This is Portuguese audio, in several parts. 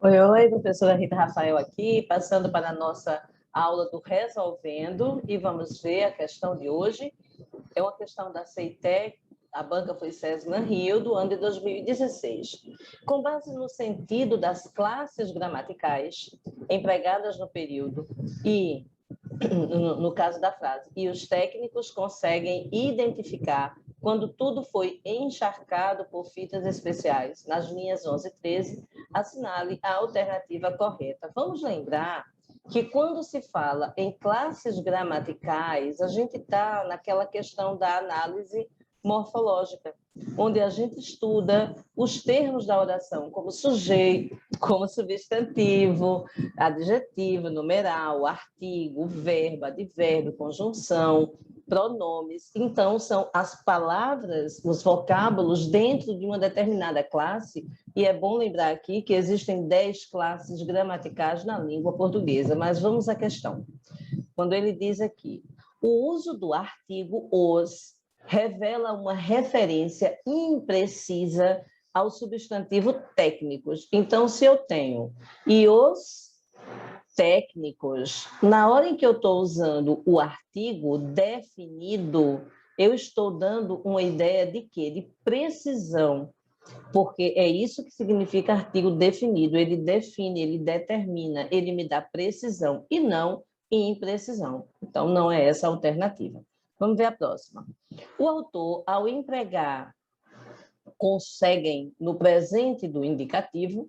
Oi, oi, professora Rita Rafael aqui, passando para a nossa aula do Resolvendo, e vamos ver a questão de hoje. É uma questão da CEITEC, a banca foi César Rio, do ano de 2016. Com base no sentido das classes gramaticais empregadas no período e, no caso da frase, e os técnicos conseguem identificar quando tudo foi encharcado por fitas especiais, nas linhas 11 e 13, assinale a alternativa correta. Vamos lembrar que quando se fala em classes gramaticais, a gente está naquela questão da análise morfológica, onde a gente estuda os termos da oração, como sujeito, como substantivo, adjetivo, numeral, artigo, verbo, advérbio, conjunção, pronomes. Então, são as palavras, os vocábulos dentro de uma determinada classe, e é bom lembrar aqui que existem 10 classes gramaticais na língua portuguesa, mas vamos à questão. Quando ele diz aqui, o uso do artigo os revela uma referência imprecisa ao substantivo técnicos. Então, se eu tenho e os técnicos, na hora em que eu estou usando o artigo definido, eu estou dando uma ideia de quê? De precisão, porque é isso que significa artigo definido. Ele define, ele determina, ele me dá precisão e não imprecisão. Então, não é essa a alternativa. Vamos ver a próxima. O autor, ao empregar conseguem no presente do indicativo,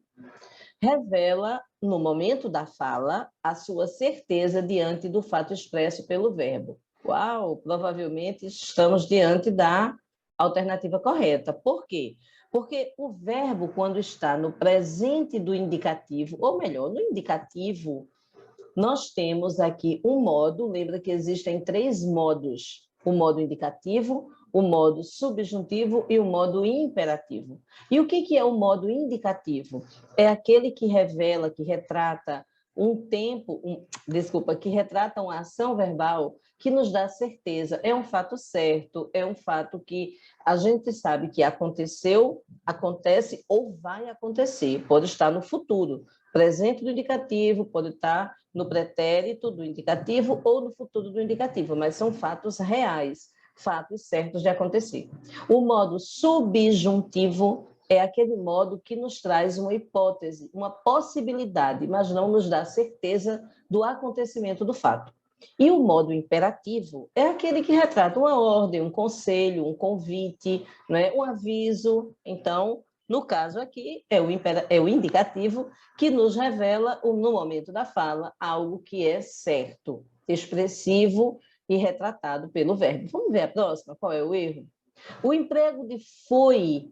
revela, no momento da fala, a sua certeza diante do fato expresso pelo verbo. Uau, provavelmente estamos diante da alternativa correta. Por quê? Porque o verbo, quando está no presente do indicativo, ou melhor, no indicativo, nós temos aqui um modo, lembra que existem 3 modos: o modo indicativo, o modo subjuntivo e o modo imperativo. E o que é o modo indicativo? É aquele que revela, que retrata um tempo, que retrata uma ação verbal que nos dá certeza. É um fato certo, é um fato que a gente sabe que aconteceu, acontece ou vai acontecer. Pode estar no futuro, presente do indicativo, pode estar no pretérito do indicativo ou no futuro do indicativo, mas são fatos reais, fatos certos de acontecer. O modo subjuntivo é aquele modo que nos traz uma hipótese, uma possibilidade, mas não nos dá certeza do acontecimento do fato. E o modo imperativo é aquele que retrata uma ordem, um conselho, um convite, né? Um aviso. Então, no caso aqui, é o indicativo que nos revela, no momento da fala, algo que é certo, expressivo e retratado pelo verbo. Vamos ver a próxima? Qual é o erro? O emprego de foi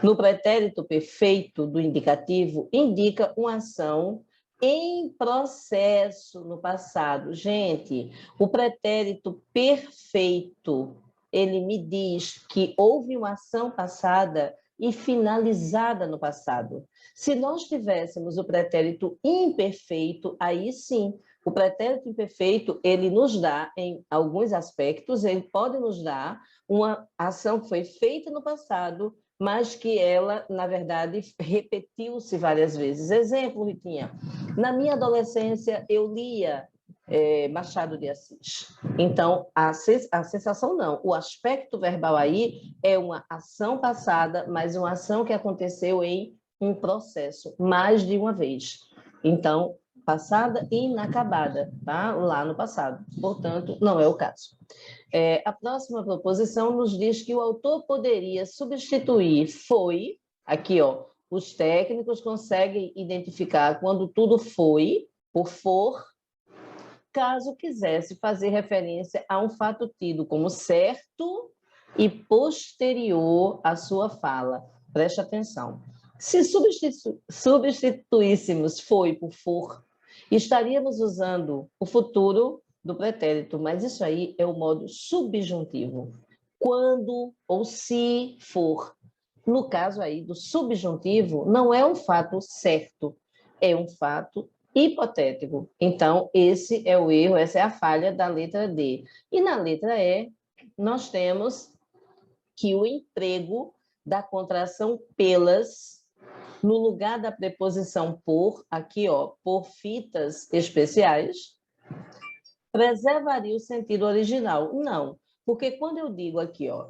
no pretérito perfeito do indicativo indica uma ação em processo no passado. Gente, o pretérito perfeito, ele me diz que houve uma ação passada e finalizada no passado. Se nós tivéssemos o pretérito imperfeito, aí sim, o pretérito imperfeito, ele nos dá, em alguns aspectos, ele pode nos dar uma ação que foi feita no passado, mas que ela, na verdade, repetiu-se várias vezes. Exemplo, Ritinha, na minha adolescência eu lia Machado de Assis. Então, a sensação não, o aspecto verbal aí é uma ação passada, mas uma ação que aconteceu em um processo, mais de uma vez. Então, passada e inacabada, tá? Lá no passado. Portanto, não é o caso. A próxima proposição nos diz que o autor poderia substituir foi, aqui, ó, os técnicos conseguem identificar quando tudo foi, por for, caso quisesse fazer referência a um fato tido como certo e posterior à sua fala. Preste atenção. Se substituíssemos foi por for, estaríamos usando o futuro do pretérito, mas isso aí é o modo subjuntivo. Quando ou se for. No caso aí do subjuntivo, não é um fato certo, é um fato hipotético. Então, esse é o erro, essa é a falha da letra D. E na letra E, nós temos que o emprego da contração pelas No lugar da preposição por, aqui, ó, por fitas especiais, preservaria o sentido original? Não, porque quando eu digo aqui, ó,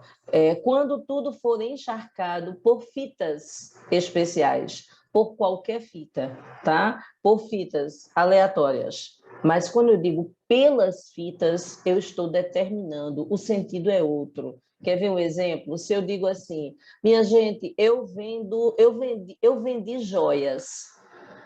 quando tudo for encharcado por fitas especiais, por qualquer fita, tá? Por fitas aleatórias. Mas quando eu digo pelas fitas, eu estou determinando, o sentido é outro. Quer ver um exemplo? Se eu digo assim, minha gente, eu vendi joias.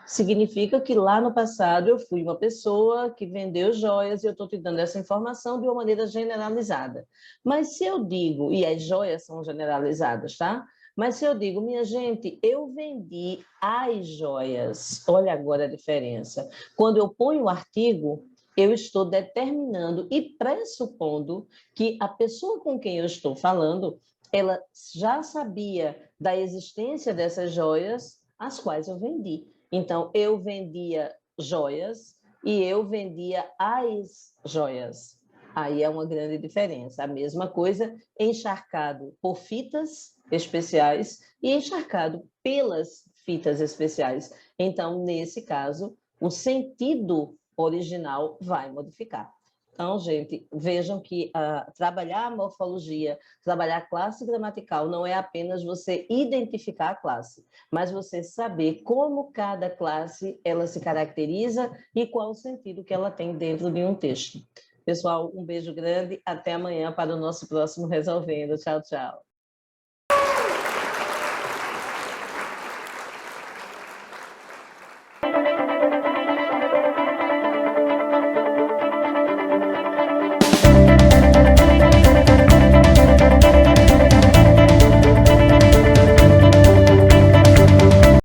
Significa que lá no passado eu fui uma pessoa que vendeu joias e eu estou te dando essa informação de uma maneira generalizada. Mas se eu digo, e as joias são generalizadas, tá? Mas se eu digo, minha gente, eu vendi as joias, olha agora a diferença. Quando eu ponho o artigo, eu estou determinando e pressupondo que a pessoa com quem eu estou falando, ela já sabia da existência dessas joias, as quais eu vendi. Então, eu vendia joias e eu vendia as joias. Aí é uma grande diferença. A mesma coisa encharcado por fitas especiais e encharcado pelas fitas especiais. Então, nesse caso, o sentido original vai modificar. Então, gente, vejam que trabalhar a morfologia, trabalhar a classe gramatical não é apenas você identificar a classe, mas você saber como cada classe ela se caracteriza e qual o sentido que ela tem dentro de um texto. Pessoal, um beijo grande, até amanhã para o nosso próximo Resolvendo. Tchau, tchau.